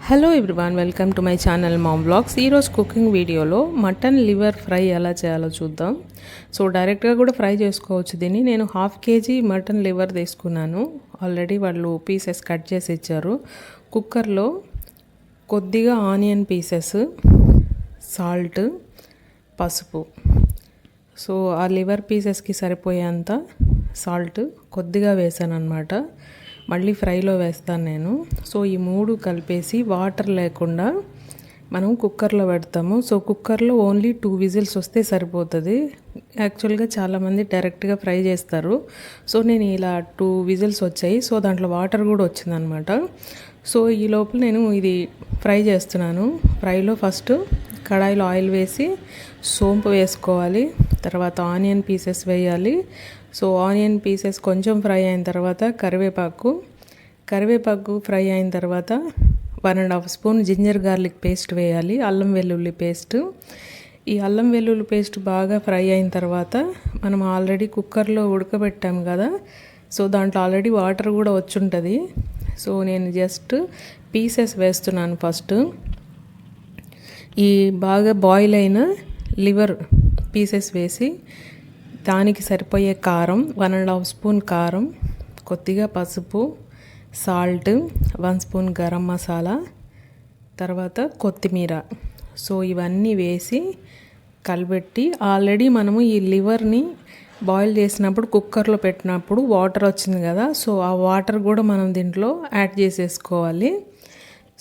Hello everyone, welcome to my channel ma'am vlogs. ఈరోజు cooking వీడియోలో mutton liver fry ఎలా చేయాలో చూద్దాం. సో డైరెక్ట్గా కూడా ఫ్రై చేసుకోవచ్చు దీన్ని. నేను 1/2 kg మటన్ లివర్ తీసుకున్నాను. ఆల్రెడీ వాళ్ళు పీసెస్ కట్ చేసి ఇచ్చారు. కుక్కర్లో కొద్దిగా ఆనియన్ పీసెస్, సాల్ట్, పసుపు, సో ఆ లివర్ పీసెస్కి సరిపోయేంత సాల్ట్ కొద్దిగా వేసాను అనమాట. మళ్ళీ ఫ్రైలో వేస్తాను నేను. సో ఈ 3 కలిపేసి వాటర్ లేకుండా మనం కుక్కర్లో పెడతాము. సో కుక్కర్లో ఓన్లీ 2 విజిల్స్ వస్తే సరిపోతుంది. యాక్చువల్గా చాలామంది డైరెక్ట్గా ఫ్రై చేస్తారు. సో నేను ఇలా 2 విజిల్స్ వచ్చాయి. సో దాంట్లో వాటర్ కూడా వచ్చిందనమాట. సో ఈ లోపల నేను ఇది ఫ్రై చేస్తున్నాను. ఫ్రైలో ఫస్ట్ కడాయిలో ఆయిల్ వేసి సోంపు వేసుకోవాలి. తర్వాత ఆనియన్ పీసెస్ వేయాలి. సో ఆనియన్ పీసెస్ కొంచెం ఫ్రై అయిన తర్వాత కరివేపాకు ఫ్రై అయిన తర్వాత 1.5 స్పూన్ జింజర్ గార్లిక్ పేస్ట్ వేయాలి. అల్లం వెల్లుల్లి పేస్ట్. ఈ అల్లం వెల్లుల్లి పేస్ట్ బాగా ఫ్రై అయిన తర్వాత మనం ఆల్రెడీ కుక్కర్లో ఉడకబెట్టాం కదా, సో దాంట్లో ఆల్రెడీ వాటర్ కూడా వచ్చుంటుంది. సో నేను జస్ట్ పీసెస్ వేస్తున్నాను ఫస్ట్. ఈ బాగా బాయిల్ అయిన లివర్ పీసెస్ వేసి దానికి సరిపోయే కారం, 1.5 స్పూన్ కారం, కొద్దిగా పసుపు, సాల్ట్, 1 స్పూన్ గరం మసాలా, తర్వాత కొత్తిమీర. సో ఇవన్నీ వేసి కలిపెట్టి ఆల్రెడీ మనము ఈ లివర్ని బాయిల్ చేసినప్పుడు కుక్కర్లో పెట్టినప్పుడు వాటర్ వచ్చింది కదా, సో ఆ వాటర్ కూడా మనం దీంట్లో యాడ్ చేసేసుకోవాలి.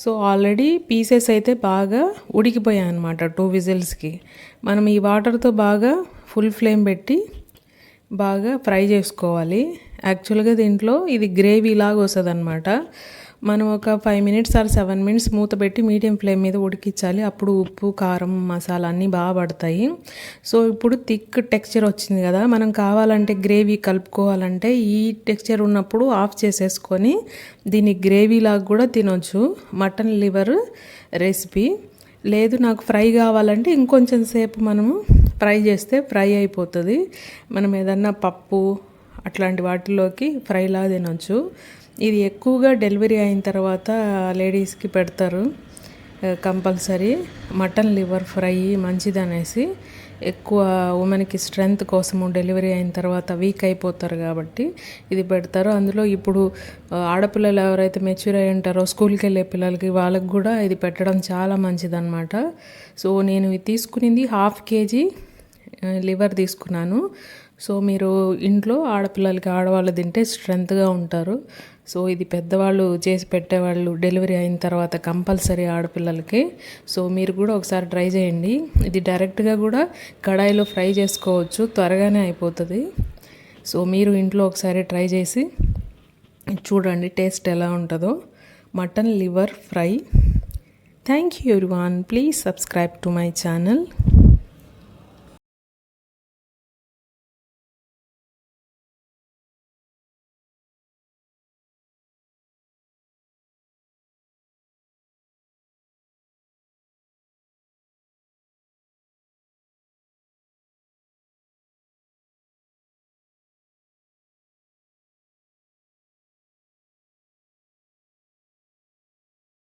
సో ఆల్రెడీ పీసెస్ అయితే బాగా ఉడికిపోయాయి అన్నమాట 2 విజిల్స్కి. మనం ఈ వాటర్తో బాగా ఫుల్ ఫ్లేమ్ పెట్టి బాగా ఫ్రై చేసుకోవాలి. యాక్చువల్గా దీంట్లో ఇది గ్రేవీ లాగా వస్తుంది అనమాట. మనం ఒక 5 మినిట్స్ ఆర్ 7 మినిట్స్ మూత పెట్టి మీడియం ఫ్లేమ్ మీద ఉడికించాలి. అప్పుడు ఉప్పు, కారం, మసాలా అన్నీ బాగా పడతాయి. సో ఇప్పుడు థిక్ టెక్స్చర్ వచ్చింది కదా, మనం కావాలంటే గ్రేవీ కలుపుకోవాలంటే ఈ టెక్స్చర్ ఉన్నప్పుడు ఆఫ్ చేసేసుకొని దీన్ని గ్రేవీ లాగా కూడా తినొచ్చు. Mutton liver recipe. లేదు నాకు ఫ్రై కావాలంటే ఇంకొంచెం సేపు మనము ఫ్రై చేస్తే ఫ్రై అయిపోతుంది. మనం ఏదన్నా పప్పు అట్లాంటి వాటిలోకి ఫ్రైలా తినొచ్చు. ఇది ఎక్కువగా డెలివరీ అయిన తర్వాత లేడీస్కి పెడతారు కంపల్సరీ. మటన్ లివర్ ఫ్రై మంచిదనేసి ఎక్కువ ఉమెన్కి స్ట్రెంగ్త్ కోసము డెలివరీ అయిన తర్వాత వీక్ అయిపోతారు కాబట్టి ఇది పెడతారు. అందులో ఇప్పుడు ఆడపిల్లలు ఎవరైతే మెచ్యూర్ అయి ఉంటారో స్కూల్కి వెళ్ళే పిల్లలకి వాళ్ళకి కూడా ఇది పెట్టడం చాలా మంచిదన్నమాట. సో నేను ఇది తీసుకునింది 1/2 kg లివర్ తీసుకున్నాను. సో మీరు ఇంట్లో ఆడవాళ్ళు తింటే స్ట్రెంగ్త్గా ఉంటారు. సో ఇది పెద్దవాళ్ళు చేసి పెట్టేవాళ్ళు డెలివరీ అయిన తర్వాత కంపల్సరీ ఆడపిల్లలకి. సో మీరు కూడా ఒకసారి ట్రై చేయండి. ఇది డైరెక్ట్గా కూడా కడాయిలో ఫ్రై చేసుకోవచ్చు, త్వరగానే అయిపోతుంది. సో మీరు ఇంట్లో ఒకసారి ట్రై చేసి చూడండి టేస్ట్ ఎలా ఉంటుందో. Mutton liver fry. Thank you everyone. Please subscribe to my channel.